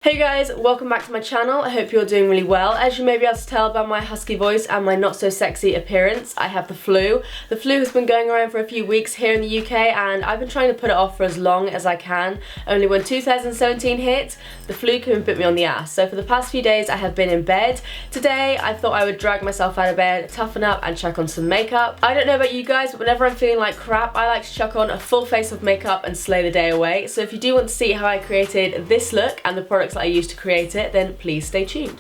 Hey guys, welcome back to my channel. I hope you're doing really well. As you may be able to tell by my husky voice and my not so sexy appearance, I have the flu. The flu has been going around for a few weeks here in the UK and I've been trying to put it off for as long as I can. Only when 2017 hit, the flu came and bit me on the ass. So for the past few days I have been in bed. Today I thought I would drag myself out of bed, toughen up and chuck on some makeup. I don't know about you guys, but whenever I'm feeling like crap, I like to chuck on a full face of makeup and slay the day away. So if you do want to see how I created this look and the products that I used to create it, then please stay tuned.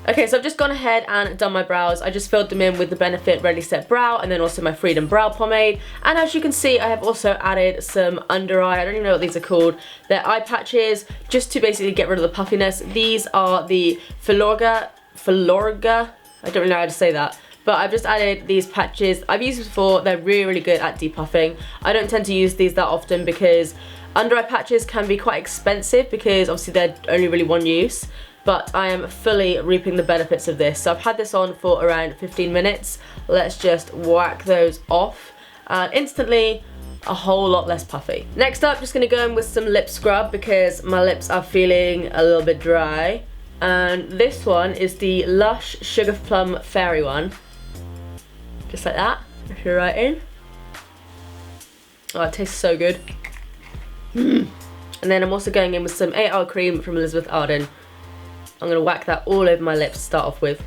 Okay, so I've just gone ahead and done my brows. I just filled them in with the Benefit Ready Set Brow and then also my Freedom Brow Pomade. And as you can see, I have also added some under eye, I don't even know what these are called. They're eye patches, just to basically get rid of the puffiness. These are the Filorga, I don't really know how to say that. But I've just added these patches. I've used these before, they're really, really good at depuffing. I don't tend to use these that often because under eye patches can be quite expensive because obviously they're only really one use, but I am fully reaping the benefits of this. So I've had this on for around 15 minutes. Let's just whack those off and instantly a whole lot less puffy. Next up, just gonna go in with some lip scrub because my lips are feeling a little bit dry. And this one is the Lush Sugar Plum Fairy one. Just like that, if you're right in. Oh, it tastes so good. And then I'm also going in with some 8-hour cream from Elizabeth Arden. I'm going to whack that all over my lips to start off with.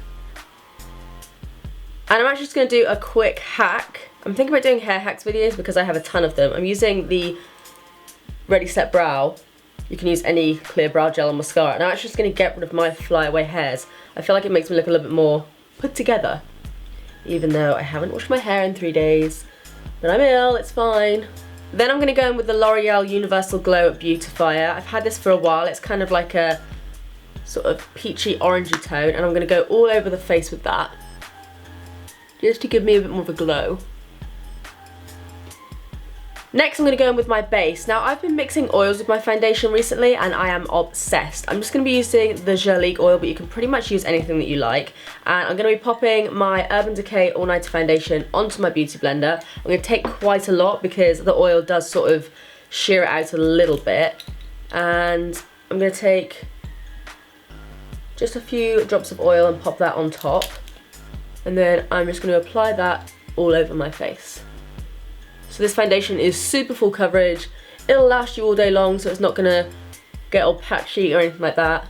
And I'm actually just going to do a quick hack. I'm thinking about doing hair hacks videos because I have a ton of them. I'm using the Ready Set Brow. You can use any clear brow gel or mascara. And I'm actually just going to get rid of my flyaway hairs. I feel like it makes me look a little bit more put together. Even though I haven't washed my hair in 3 days. But I'm ill, it's fine. Then I'm going to go in with the L'Oreal Universal Glow Beautifier. I've had this for a while. It's kind of like a sort of peachy orangey tone, and I'm going to go all over the face with that just to give me a bit more of a glow. Next I'm going to go in with my base. Now I've been mixing oils with my foundation recently and I am obsessed. I'm just going to be using the Gelique oil, but you can pretty much use anything that you like. And I'm going to be popping my Urban Decay All Nighter Foundation onto my beauty blender. I'm going to take quite a lot because the oil does sort of shear it out a little bit. And I'm going to take just a few drops of oil and pop that on top. And then I'm just going to apply that all over my face. So this foundation is super full coverage. It'll last you all day long, so it's not gonna get all patchy or anything like that.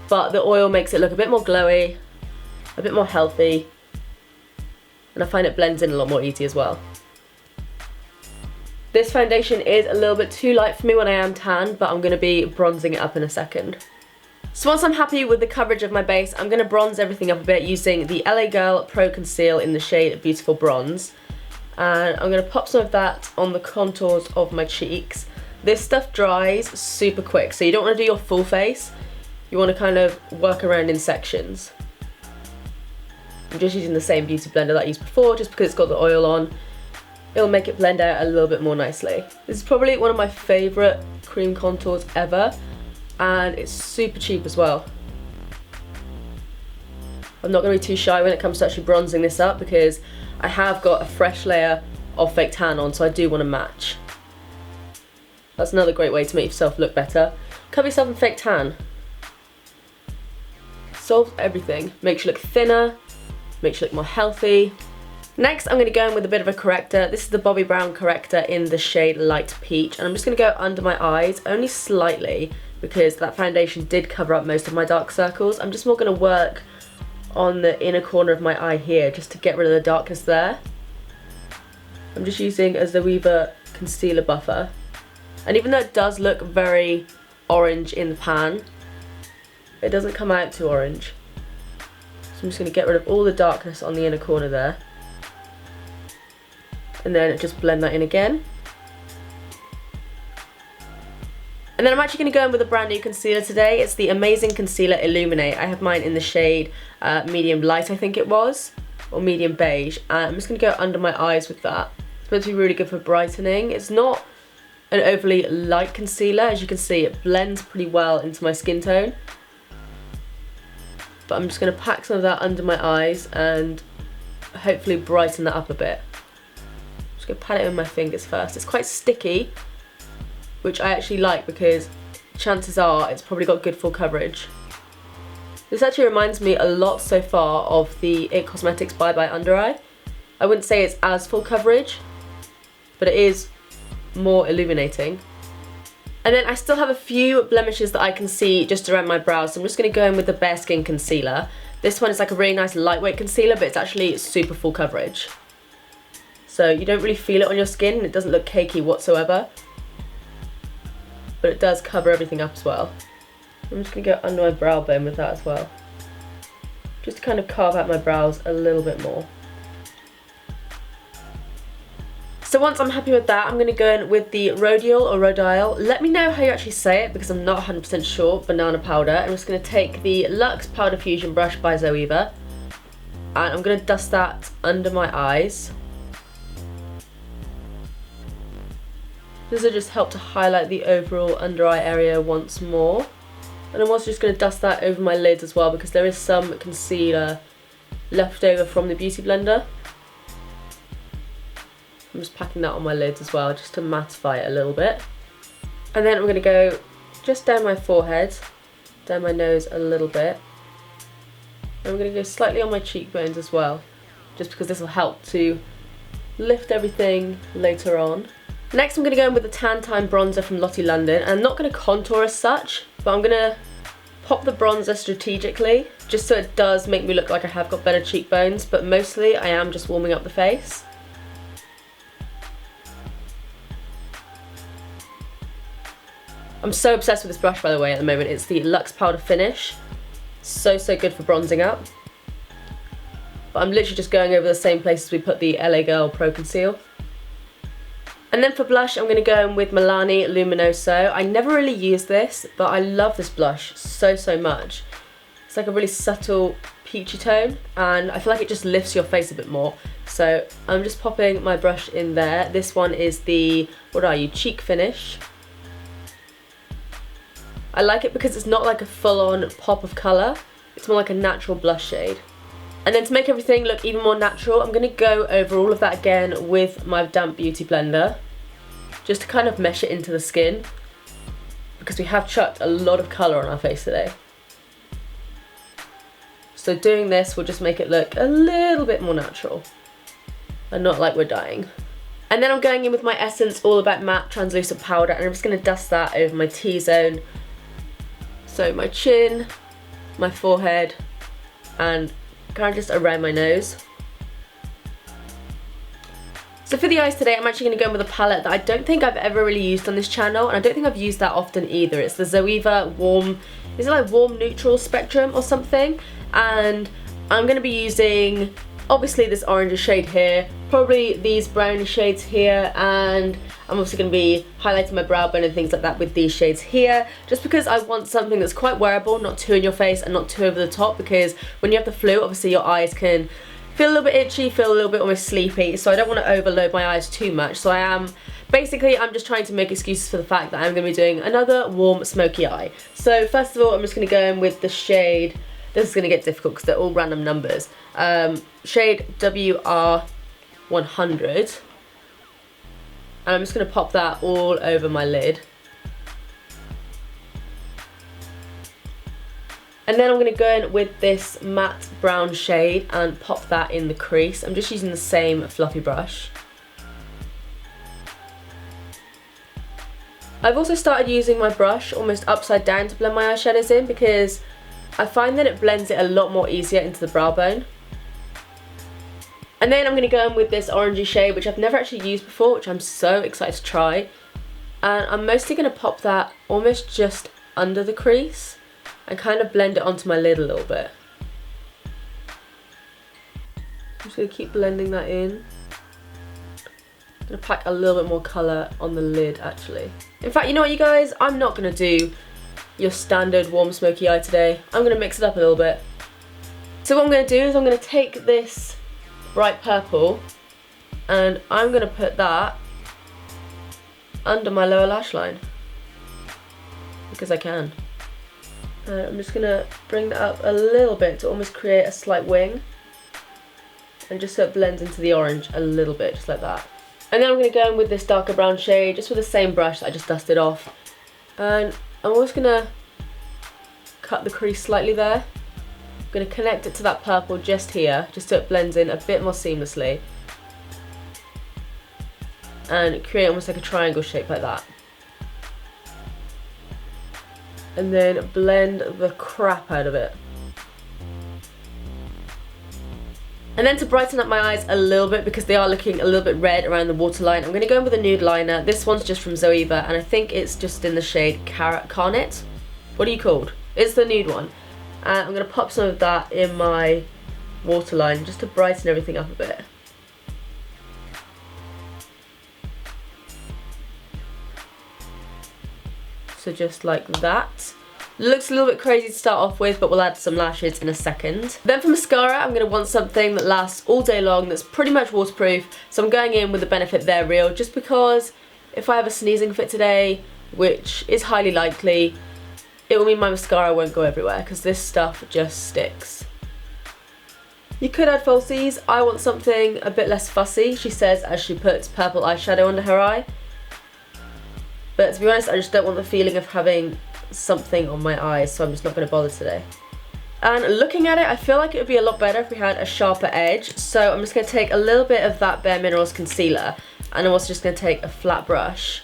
But the oil makes it look a bit more glowy, a bit more healthy, and I find it blends in a lot more easy as well. This foundation is a little bit too light for me when I am tan, but I'm gonna be bronzing it up in a second. So once I'm happy with the coverage of my base, I'm gonna bronze everything up a bit using the LA Girl Pro Conceal in the shade Beautiful Bronze. And I'm going to pop some of that on the contours of my cheeks. This stuff dries super quick, so you don't want to do your full face. You want to kind of work around in sections. I'm just using the same beauty blender that I used before, just because it's got the oil on. It'll make it blend out a little bit more nicely. This is probably one of my favourite cream contours ever, and it's super cheap as well. I'm not going to be too shy when it comes to actually bronzing this up because I have got a fresh layer of fake tan on, so I do want to match. That's another great way to make yourself look better. Cover yourself in fake tan. Solves everything. Makes you look thinner, makes you look more healthy. Next, I'm going to go in with a bit of a corrector. This is the Bobbi Brown corrector in the shade Light Peach, and I'm just going to go under my eyes, only slightly, because that foundation did cover up most of my dark circles. I'm just more going to work on the inner corner of my eye here just to get rid of the darkness there. I'm just using a Zoeva concealer buffer, and even though it does look very orange in the pan, it doesn't come out too orange. So I'm just going to get rid of all the darkness on the inner corner there, and then just blend that in again. And then I'm actually going to go in with a brand new concealer today. It's the Amazing Concealer Illuminate. I have mine in the shade medium light, I think it was, or medium beige. And I'm just going to go under my eyes with that. It's supposed to be really good for brightening. It's not an overly light concealer. As you can see, it blends pretty well into my skin tone. But I'm just going to pack some of that under my eyes and hopefully brighten that up a bit. I'm just going to pat it with my fingers first. It's quite sticky, which I actually like because chances are it's probably got good full coverage. This actually reminds me a lot so far of the IT Cosmetics Bye Bye Under Eye. I wouldn't say it's as full coverage, but it is more illuminating. And then I still have a few blemishes that I can see just around my brows, so I'm just going to go in with the Bare Skin Concealer. This one is like a really nice lightweight concealer, but it's actually super full coverage. So you don't really feel it on your skin, and it doesn't look cakey whatsoever. But it does cover everything up as well. I'm just going to go under my brow bone with that as well. Just to kind of carve out my brows a little bit more. So once I'm happy with that, I'm going to go in with the Rodial or Rodial. Let me know how you actually say it because I'm not 100% sure. Banana powder. I'm just going to take the Luxe Powder Fusion brush by Zoeva. And I'm going to dust that under my eyes. This will just help to highlight the overall under eye area once more. And I'm also just going to dust that over my lids as well because there is some concealer left over from the Beauty Blender. I'm just packing that on my lids as well just to mattify it a little bit. And then I'm going to go just down my forehead, down my nose a little bit. And I'm going to go slightly on my cheekbones as well, just because this will help to lift everything later on. Next I'm going to go in with the Tan Time bronzer from Lottie London. And I'm not going to contour as such, but I'm going to pop the bronzer strategically, just so it does make me look like I have got better cheekbones, but mostly I am just warming up the face. I'm so obsessed with this brush, by the way, at the moment. It's the Luxe Powder Finish. So good for bronzing up. But I'm literally just going over the same places we put the LA Girl Pro Conceal. And then for blush, I'm going to go in with Milani Luminoso. I never really use this, but I love this blush so much. It's like a really subtle peachy tone, and I feel like it just lifts your face a bit more. So I'm just popping my brush in there. This one is the, Cheek Finish. I like it because it's not like a full-on pop of colour. It's more like a natural blush shade. And then to make everything look even more natural, I'm going to go over all of that again with my damp Beauty Blender. Just to kind of mesh it into the skin. Because we have chucked a lot of colour on our face today. So doing this will just make it look a little bit more natural. And not like we're dying. And then I'm going in with my Essence All About Matte Translucent Powder. And I'm just going to dust that over my T-zone. So my chin, my forehead, and kind of just around my nose. So for the eyes today, I'm actually going to go in with a palette that I don't think I've ever really used on this channel, and I don't think I've used that often either. It's the Zoeva Warm, is it like Warm Neutral Spectrum or something? And I'm going to be using, obviously, this orange shade here, probably these browny shades here, and I'm also going to be highlighting my brow bone and things like that with these shades here, just because I want something that's quite wearable, not too in your face and not too over the top, because when you have the flu, obviously your eyes can feel a little bit itchy, feel a little bit almost sleepy, so I don't want to overload my eyes too much. So I'm just trying to make excuses for the fact that I'm going to be doing another warm smoky eye. So first of all, I'm just going to go in with the shade, this is going to get difficult because they're all random numbers, shade WR100. And I'm just going to pop that all over my lid. And then I'm going to go in with this matte brown shade and pop that in the crease. I'm just using the same fluffy brush. I've also started using my brush almost upside down to blend my eyeshadows in because I find that it blends it a lot more easier into the brow bone. And then I'm going to go in with this orangey shade, which I've never actually used before, which I'm so excited to try. And I'm mostly going to pop that almost just under the crease and kind of blend it onto my lid a little bit. I'm just going to keep blending that in. I'm going to pack a little bit more colour on the lid actually. In fact, you know what you guys? I'm not going to do your standard warm smoky eye today. I'm going to mix it up a little bit. So what I'm going to do is I'm going to take this bright purple and I'm going to put that under my lower lash line because I can. I'm just going to bring that up a little bit to almost create a slight wing, and just so it blends into the orange a little bit, just like that. And then I'm going to go in with this darker brown shade just with the same brush that I just dusted off, and I'm just gonna cut the crease slightly there. I'm gonna connect it to that purple just here, just so it blends in a bit more seamlessly. And create almost like a triangle shape like that. And then blend the crap out of it. And then to brighten up my eyes a little bit, because they are looking a little bit red around the waterline, I'm going to go in with a nude liner. This one's just from Zoeva, and I think it's just in the shade Carnet. What are you called? It's the nude one. And I'm going to pop some of that in my waterline just to brighten everything up a bit. So just like that. Looks a little bit crazy to start off with, but we'll add some lashes in a second. Then for mascara, I'm going to want something that lasts all day long, that's pretty much waterproof. So I'm going in with the Benefit They're Real, just because if I have a sneezing fit today, which is highly likely, it will mean my mascara won't go everywhere, because this stuff just sticks. You could add falsies. I want something a bit less fussy, she says as she puts purple eyeshadow under her eye. But to be honest, I just don't want the feeling of having something on my eyes, so I'm just not going to bother today. And looking at it, I feel like it would be a lot better if we had a sharper edge, so I'm just going to take a little bit of that Bare Minerals concealer, and I'm also just going to take a flat brush.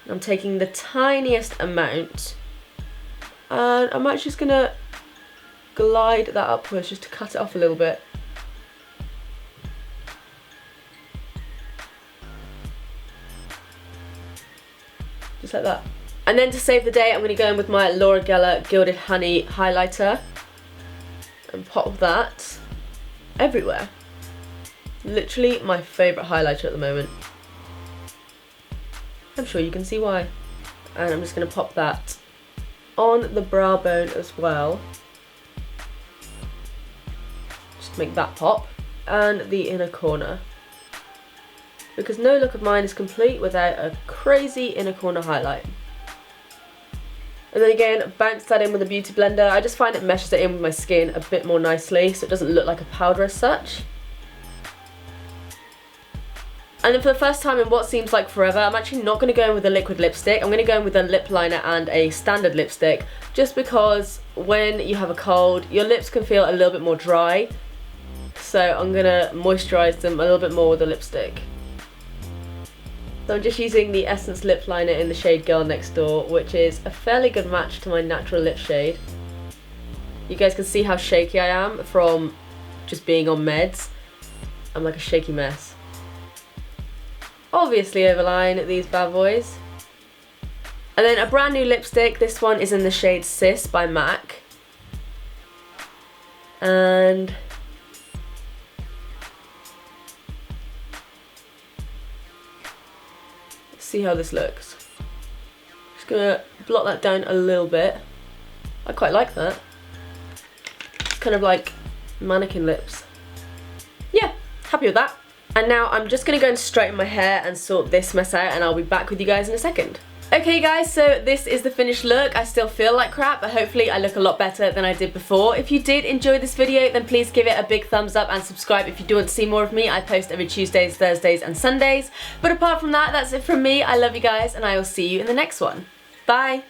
I'm taking the tiniest amount, and I'm actually just going to glide that upwards just to cut it off a little bit. Just like that. And then to save the day, I'm going to go in with my Laura Geller Gilded Honey highlighter and pop that everywhere. Literally my favourite highlighter at the moment. I'm sure you can see why. And I'm just going to pop that on the brow bone as well. Just make that pop. And the inner corner. Because no look of mine is complete without a crazy inner corner highlight. And then again, bounce that in with a beauty blender. I just find it meshes it in with my skin a bit more nicely, so it doesn't look like a powder as such. And then for the first time in what seems like forever, I'm actually not going to go in with a liquid lipstick. I'm going to go in with a lip liner and a standard lipstick, just because when you have a cold, your lips can feel a little bit more dry. So I'm going to moisturise them a little bit more with a lipstick. So I'm just using the Essence lip liner in the shade Girl Next Door, which is a fairly good match to my natural lip shade. You guys can see how shaky I am from just being on meds. I'm like a shaky mess. Obviously overline these bad boys. And then a brand new lipstick. This one is in the shade Sis by MAC. And see how this looks. Just gonna blot that down a little bit. I quite like that. It's kind of like mannequin lips. Yeah, happy with that. And now I'm just gonna go and straighten my hair and sort this mess out, and I'll be back with you guys in a second. Okay guys, so this is the finished look. I still feel like crap, but hopefully I look a lot better than I did before. If you did enjoy this video, then please give it a big thumbs up and subscribe if you do want to see more of me. I post every Tuesdays, Thursdays and Sundays. But apart from that, that's it from me. I love you guys, and I will see you in the next one. Bye!